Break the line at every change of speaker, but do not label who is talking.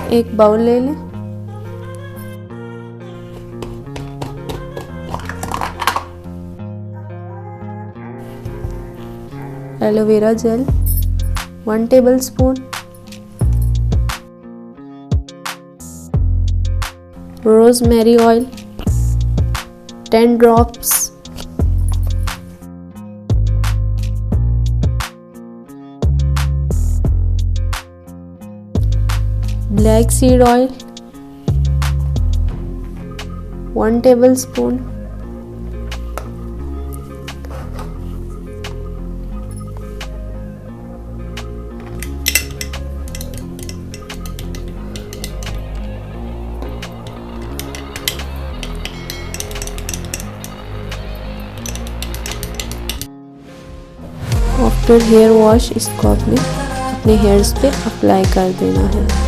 ایک باؤل لے لیں. Aloe vera gel 1 tablespoon. Rosemary oil 10 drops. Blackseed oil 1 tablespoon. After hair wash इसको आपने अपने हेयर्स पे अप्लाई कर देना है.